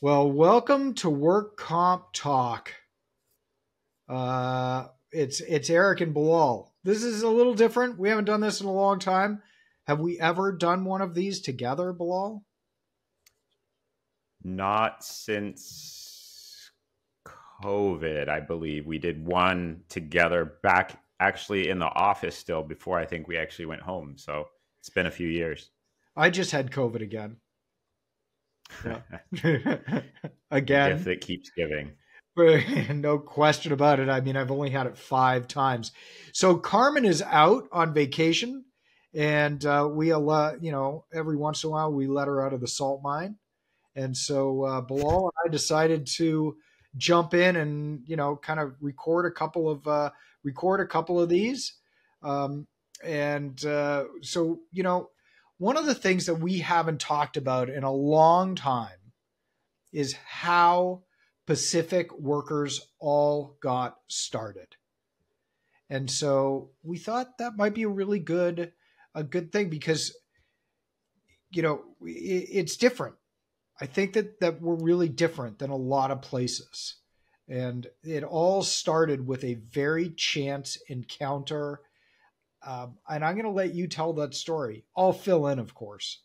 Well, welcome to Work Comp Talk. It's Eric and Bilal. This is a little different. We haven't done this in a long time. Have we ever done one of these together, Bilal? Not since COVID, I believe. We did one together back actually in the office still before I think we actually went home. So it's been a few years. I just had COVID again. Yeah. The Again. gift that keeps giving. No question about it. I mean, I've only had it 5 times. So Carmen is out on vacation, and every once in a while we let her out of the salt mine. And so Bilal and I decided to jump in and kind of record a couple of these. So one of the things that we haven't talked about in a long time is how Pacific workers all got started. And so we thought that might be a good thing because, it's different. I think that we're really different than a lot of places. And it all started with a very chance encounter. And I'm going to let you tell that story. I'll fill in, of course.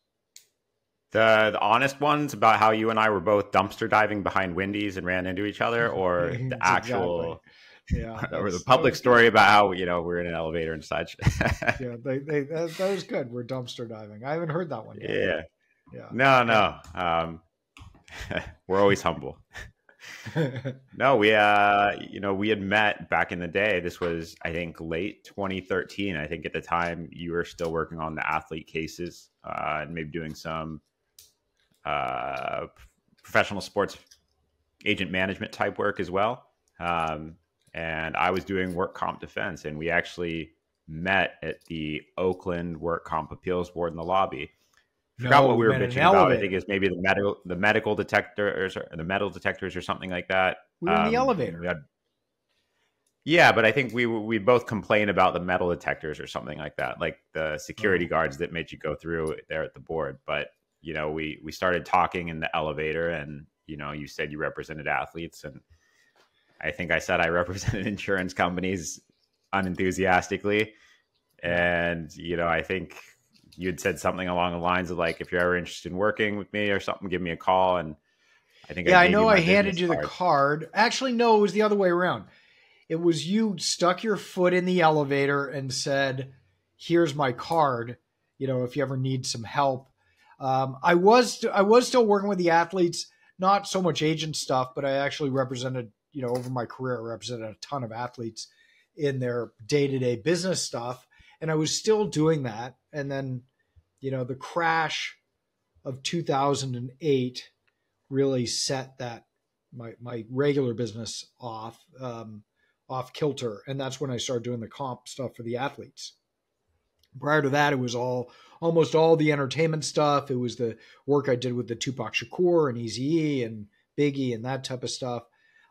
The honest ones about how you and I were both dumpster diving behind Wendy's and ran into each other, or the actual, or the public story about how we're in an elevator and such. Yeah, that was good. We're dumpster diving. I haven't heard that one yet. Yeah. No. We're always humble. No, we had met back in the day. This was, I think, late 2013. I think at the time you were still working on the athlete cases and maybe doing some professional sports agent management type work as well. And I was doing work comp defense, and we actually met at the Oakland Work Comp Appeals Board in the lobby. Forgot what we were bitching about. I think it's maybe the metal detectors or something like that. We were in the elevator. Yeah, but I think we both complained about the metal detectors or something like that, like the security guards that made you go through there at the board. But we started talking in the elevator, and you said you represented athletes, and I think I said I represented insurance companies unenthusiastically, and I think you had said something along the lines of like, if you're ever interested in working with me or something, give me a call. And I think I know I handed you the card. Actually, no, it was the other way around. It was you stuck your foot in the elevator and said, "Here's my card. If you ever need some help." I was still working with the athletes, not so much agent stuff, but I actually represented, over my career, I represented a ton of athletes in their day-to-day business stuff. And I was still doing that. And then, the crash of 2008 really set that my regular business off kilter. And that's when I started doing the comp stuff for the athletes. Prior to that, it was almost all the entertainment stuff. It was the work I did with the Tupac Shakur and Eazy-E and Biggie and that type of stuff.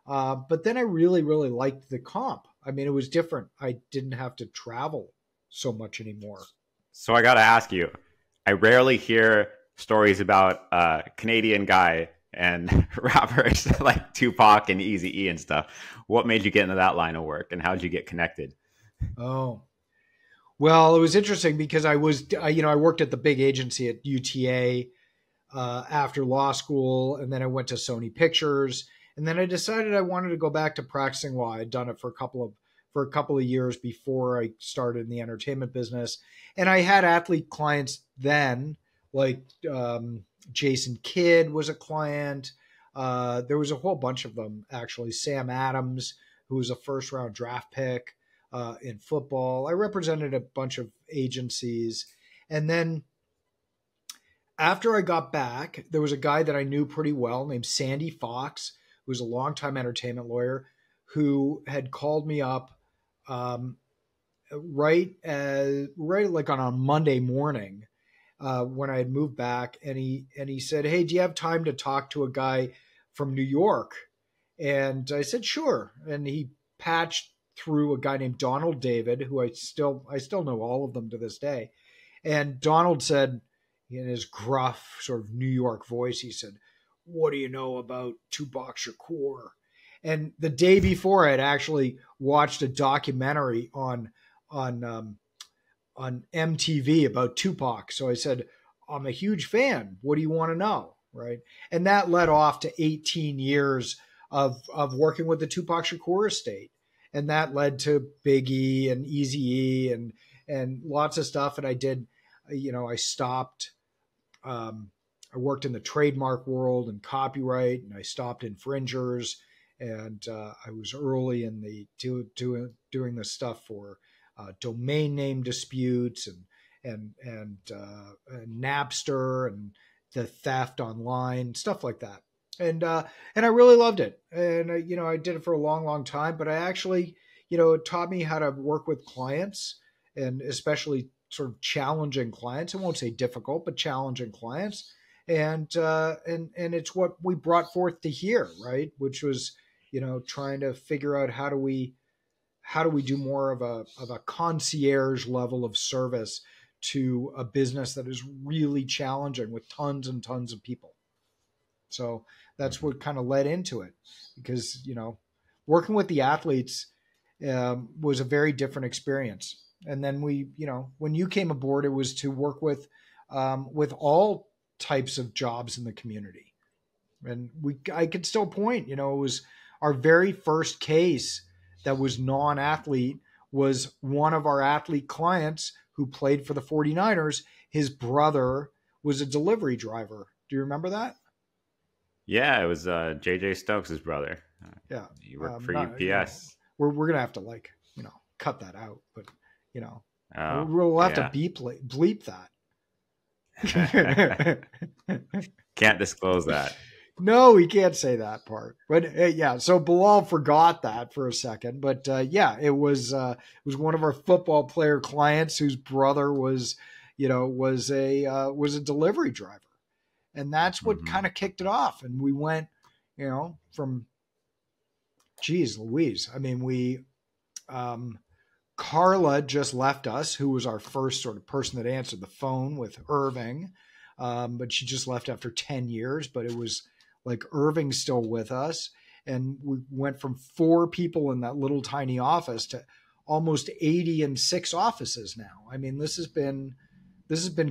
But then I really, really liked the comp. I mean, it was different. I didn't have to travel so much anymore. So I got to ask you, I rarely hear stories about a Canadian guy and rappers like Tupac and Eazy-E and stuff. What made you get into that line of work, and how did you get connected? Oh, well, it was interesting because I worked at the big agency at UTA after law school, and then I went to Sony Pictures, and then I decided I wanted to go back to practicing law. I'd done it for a couple of years before I started in the entertainment business. And I had athlete clients then, like Jason Kidd was a client. There was a whole bunch of them, actually. Sam Adams, who was a first-round draft pick in football. I represented a bunch of agencies. And then after I got back, there was a guy that I knew pretty well named Sandy Fox, who was a longtime entertainment lawyer, who had called me up right like on a Monday morning when I had moved back, and he said, "Hey, do you have time to talk to a guy from New York?" And I said, "Sure." And he patched through a guy named Donald David, who I still know all of them to this day. And Donald said, in his gruff sort of New York voice, he said, what do you know about Tupac Shakur? And the day before, I'd actually watched a documentary on MTV about Tupac. So I said, I'm a huge fan. What do you want to know? Right. And that led off to 18 years of working with the Tupac Shakur estate. And that led to Biggie and Eazy-E and lots of stuff. And I did, I stopped, I worked in the trademark world and copyright, and I stopped infringers. And I was early in the doing the stuff for domain name disputes and Napster and the theft online, stuff like that. And I really loved it. And I did it for a long, long time. But I actually, it taught me how to work with clients, and especially sort of challenging clients. I won't say difficult, but challenging clients. And it's what we brought forth to here, right? Which was, trying to figure out how do we do more of a concierge level of service to a business that is really challenging with tons and tons of people. So that's what kind of led into it, because, working with the athletes was a very different experience. And then when you came aboard, it was to work with all types of jobs in the community. And I could still point, it was our very first case that was non-athlete was one of our athlete clients who played for the 49ers. His brother was a delivery driver. Do you remember that? Yeah, it was JJ Stokes' brother. Yeah. He worked for UPS. We're going to have to cut that out, but we'll have to bleep that. Can't disclose that. No, we can't say that part. But yeah, so Bilal forgot that for a second. But it was one of our football player clients whose brother was a delivery driver, and that's what kind of kicked it off. And we went, from, geez Louise. I mean, Carla just left us, who was our first sort of person that answered the phone with Irving, but she just left after 10 years. But it was like Irving's still with us, and we went from 4 people in that little tiny office to almost 80 in 6 offices now. I mean, this has been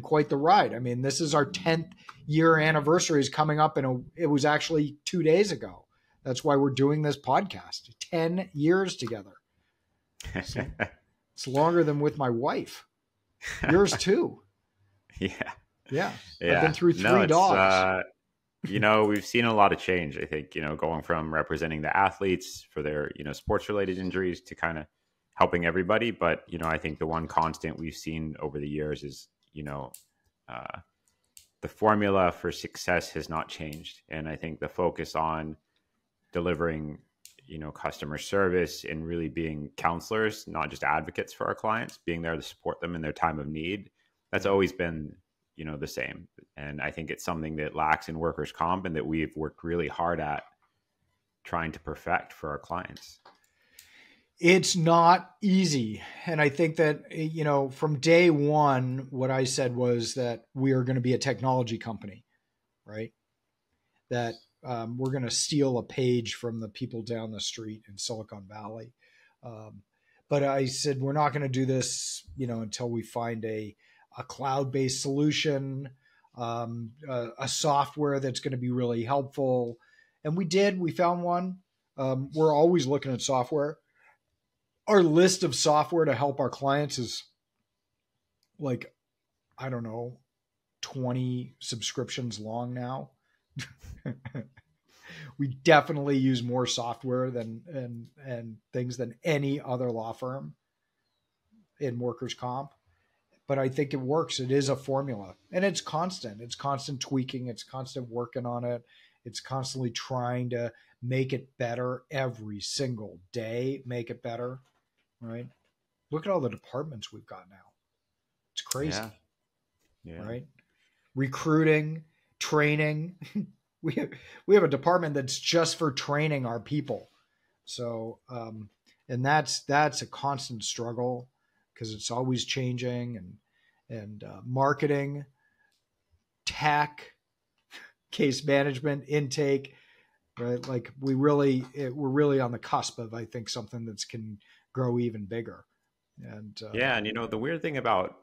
quite the ride. I mean, this is our 10th year anniversary is coming up, and it was actually 2 days ago. That's why we're doing this podcast. 10 years together. So it's longer than with my wife. Yours too. Yeah. I've been through 3 dogs. We've seen a lot of change, I think, going from representing the athletes for their, sports related injuries to kind of helping everybody. But, I think the one constant we've seen over the years is, the formula for success has not changed. And I think the focus on delivering, customer service and really being counselors, not just advocates for our clients, being there to support them in their time of need, that's always been, the same. And I think it's something that lacks in workers' comp and that we've worked really hard at trying to perfect for our clients. It's not easy. And I think that, from day one, what I said was that we are going to be a technology company, right? That we're going to steal a page from the people down the street in Silicon Valley. But I said, we're not going to do this, until we find a cloud-based solution, a software that's going to be really helpful. And we found one. We're always looking at software. Our list of software to help our clients is 20 subscriptions long now. We definitely use more software and things than any other law firm in workers' comp. But I think it works. It is a formula, and it's constant. It's constant tweaking. It's constant working on it. It's constantly trying to make it better every single day, make it better, right? Look at all the departments we've got now. It's crazy, right? Recruiting, training. We have a department that's just for training our people. So, and that's a constant struggle, because it's always changing, and marketing, tech, case management, intake, right? Like we're really on the cusp of, I think, something that's can grow even bigger. And Yeah, and the weird thing about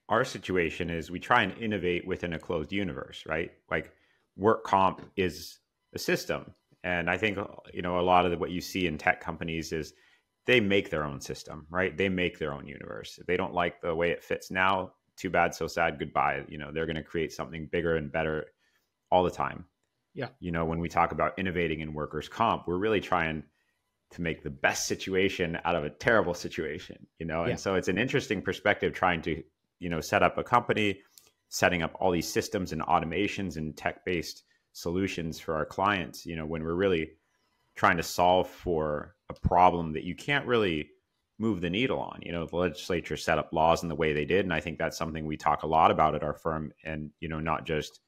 our situation is we try and innovate within a closed universe, right? Like work comp is a system. And I think, a lot of what you see in tech companies is they make their own system, right? They make their own universe. If they don't like the way it fits now, too bad, so sad, goodbye. They're going to create something bigger and better all the time. yeah, When we talk about innovating in workers' comp, we're really trying to make the best situation out of a terrible situation, yeah, And so it's an interesting perspective trying to, set up a company, setting up all these systems and automations and tech-based solutions for our clients, when we're really trying to solve for a problem that you can't really move the needle on. The legislature set up laws in the way they did. And I think that's something we talk a lot about at our firm. And, not just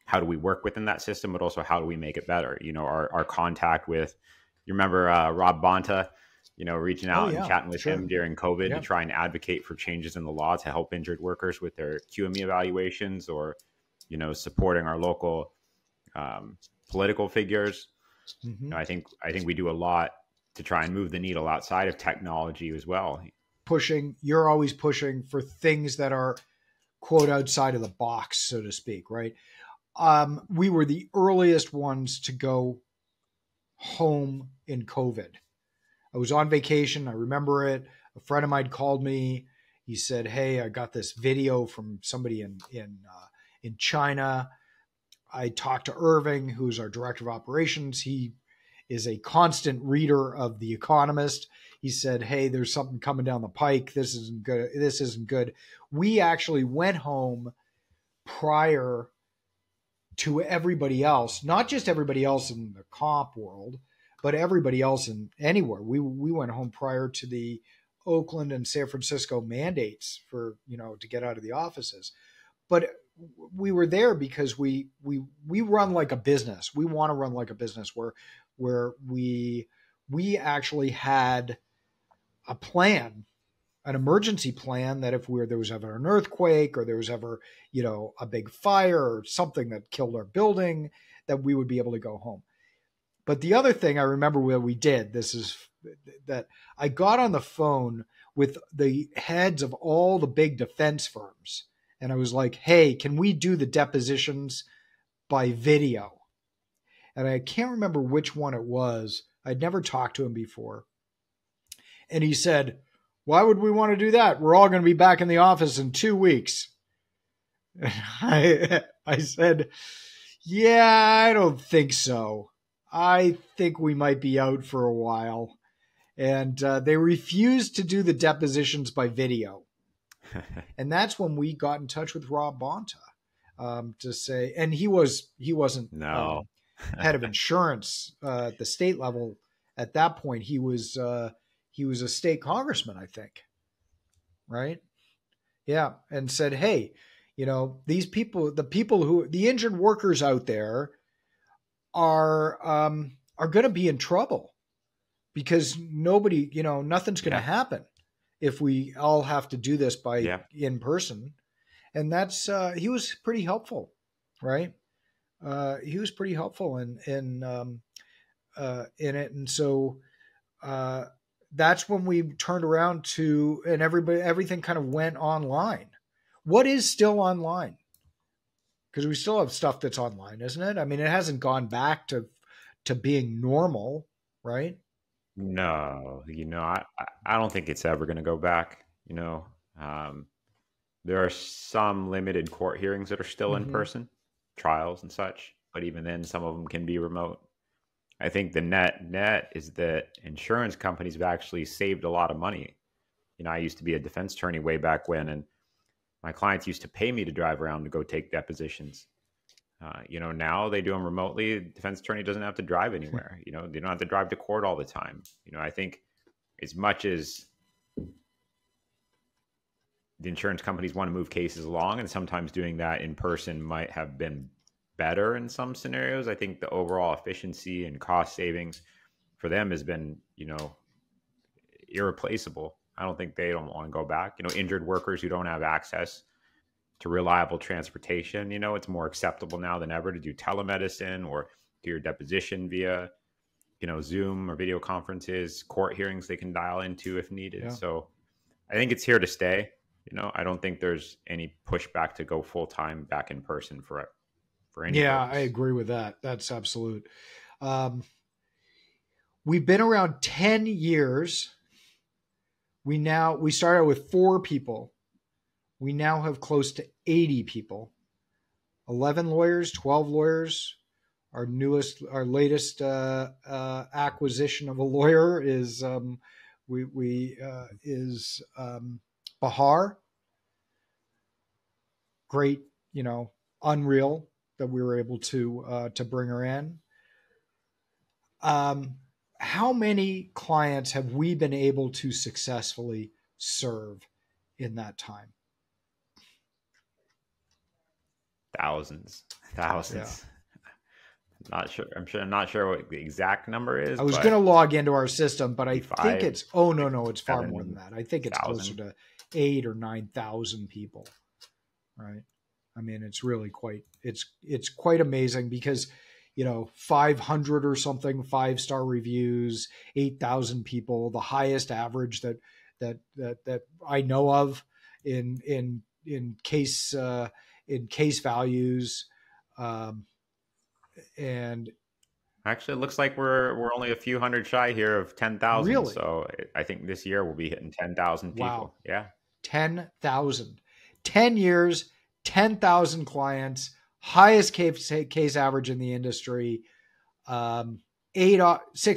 how do we work within that system, but also how do we make it better? Our contact with, you remember Rob Bonta, reaching out and chatting with him during COVID to try and advocate for changes in the law to help injured workers with their QME evaluations, or, supporting our local political figures. mm-hmm. I think we do a lot to try and move the needle outside of technology as well. You're always pushing for things that are, quote, outside of the box, so to speak, right? We were the earliest ones to go home in COVID. I was on vacation. I remember it. A friend of mine called me. He said, "Hey, I got this video from somebody in China." I talked to Irving, who's our director of operations. He is a constant reader of The Economist. He said, "Hey, there's something coming down the pike. This isn't good. This isn't good." We actually went home prior to everybody else, not just everybody else in the comp world, but everybody else in anywhere. We went home prior to the Oakland and San Francisco mandates for, to get out of the offices. But we were there because we run like a business. We want to run like a business where we actually had a plan, an emergency plan, that if there was ever an earthquake or there was ever, a big fire or something that killed our building, that we would be able to go home. But the other thing I remember where we did this is that I got on the phone with the heads of all the big defense firms. And I was like, "Hey, can we do the depositions by video?" And I can't remember which one it was. I'd never talked to him before. And he said, "Why would we want to do that? We're all going to be back in the office in 2 weeks." And I said, "Yeah, I don't think so. I think we might be out for a while." And they refused to do the depositions by video. And that's when we got in touch with Rob Bonta to say, and he wasn't head of insurance at the state level at that point. He was a state congressman, I think. Right? Yeah. And said, "Hey, these people, the injured workers out there are going to be in trouble because nothing's going to happen if we all have to do this by in person." And that's he was pretty helpful, right? He was pretty helpful in it, and so that's when we turned around to, and everything kind of went online. What is still online? Because we still have stuff that's online, isn't it? I mean, it hasn't gone back to being normal, right? No, I don't think it's ever going to go back. There are some limited court hearings that are still in person, trials and such, but even then, some of them can be remote. I think the net is that insurance companies have actually saved a lot of money. I used to be a defense attorney way back when, and my clients used to pay me to drive around to go take depositions. Now they do them remotely. The defense attorney doesn't have to drive anywhere. They don't have to drive to court all the time. I think as much as the insurance companies want to move cases along, and sometimes doing that in person might have been better in some scenarios, I think the overall efficiency and cost savings for them has been, irreplaceable. I don't think they don't want to go back. Injured workers who don't have access to reliable transportation. You know, it's more acceptable now than ever to do telemedicine or do your deposition via, you know, Zoom or video conferences, court hearings they can dial into if needed. Yeah. So I think it's here to stay. You know, I don't think there's any pushback to go full time back in person for any Yeah, purpose. I agree with that. That's absolute. We've been around 10 years. We started with 4 people. We now have close to 80 people. 11 lawyers, 12 lawyers. Our latest acquisition of a lawyer is Bahar. Great, you know, unreal that we were able to bring her in. How many clients have we been able to successfully serve in that time? Thousands. Yeah. I'm not sure what the exact number is. I was going to log into our system, but I think it's, it's far 7, more than that. I think it's closer to 8,000 or 9,000 people. Right. I mean, it's really it's quite amazing because, you know, 500 or something 5-star reviews, 8,000 people, the highest average that I know of in case values. And actually, it looks like we're only a few hundred shy here of 10,000. Really? So I think this year we'll be hitting 10,000 people. Wow. Yeah. 10,000. 10 years, 10,000 clients, highest case average in the industry, 6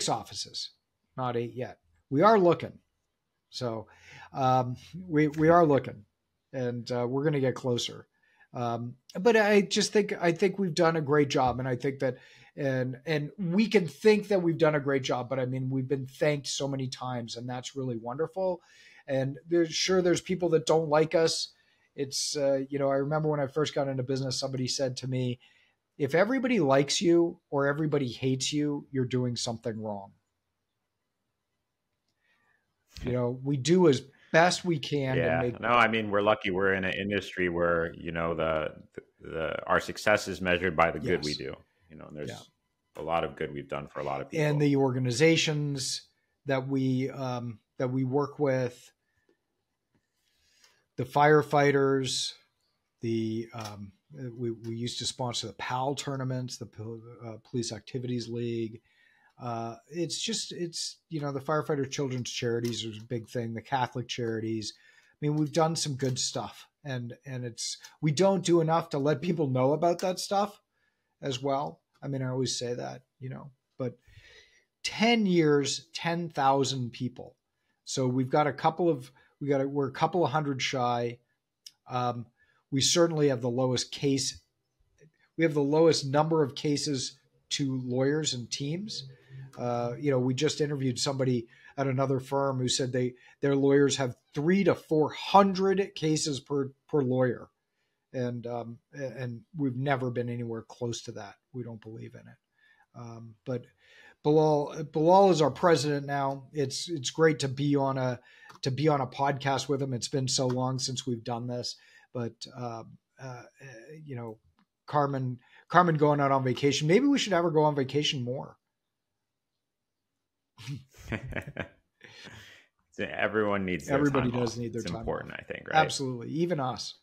offices, not 8 yet. We are looking. So we are looking, and we're going to get closer. But I think we've done a great job, and I think that, and we can think that we've done a great job, but I mean, we've been thanked so many times, and that's really wonderful. And there's people that don't like us. It's, you know, I remember when I first got into business, somebody said to me, if everybody likes you or everybody hates you, you're doing something wrong. You know, we do as best we can. Yeah. No, I mean, we're lucky we're in an industry where, you know, our success is measured by the good we do. You know, and there's a lot of good we've done for a lot of people. And the organizations that we work with, the firefighters, we used to sponsor the PAL tournaments, the Police Activities League. It's you know, the firefighter children's charities is a big thing. The Catholic charities. I mean, we've done some good stuff, and we don't do enough to let people know about that stuff as well. I mean, I always say that, you know, but 10 years, 10,000 people. So we're a couple of hundred shy. We certainly have the lowest case. We have the lowest number of cases to lawyers and teams. You know, we just interviewed somebody at another firm who said their lawyers have 300 to 400 cases per lawyer, and we've never been anywhere close to that. We don't believe in it. But Bilal is our president now. It's great to be on a podcast with him. It's been so long since we've done this, but you know, Carmen going out on vacation. Maybe we should have her go on vacation more. Everyone needs their Everybody time does off. need their it's time important, off. I think, right? Absolutely. Even us.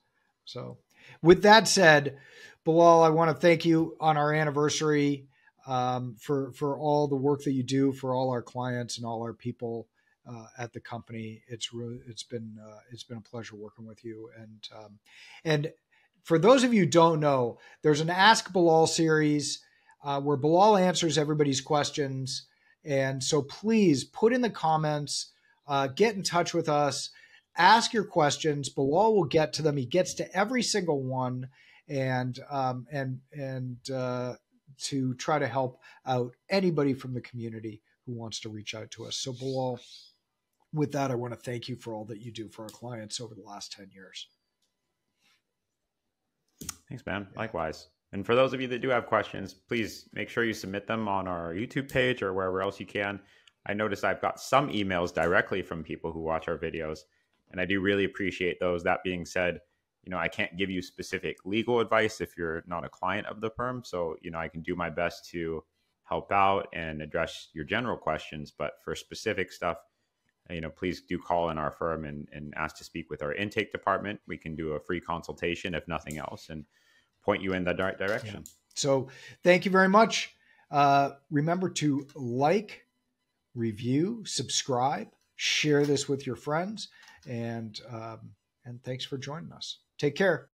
So with that said, Bilal, I want to thank you on our anniversary for all the work that you do for all our clients and all our people at the company. It's been a pleasure working with you. And for those of you who don't know, there's an Ask Bilal series where Bilal answers everybody's questions. And so please put in the comments, get in touch with us, ask your questions. Bilal will get to them. He gets to every single one, and to try to help out anybody from the community who wants to reach out to us. So Bilal, with that, I want to thank you for all that you do for our clients over the last 10 years. Thanks, man. Yeah. Likewise. And for those of you that do have questions, please make sure you submit them on our YouTube page or wherever else you can. I notice I've got some emails directly from people who watch our videos, and I do really appreciate those. That being said, I can't give you specific legal advice if you're not a client of the firm. So, I can do my best to help out and address your general questions. But for specific stuff, please do call in our firm and ask to speak with our intake department. We can do a free consultation, if nothing else, and point you in the right direction. Yeah. So thank you very much. Remember to like, review, subscribe, share this with your friends, and thanks for joining us. Take care.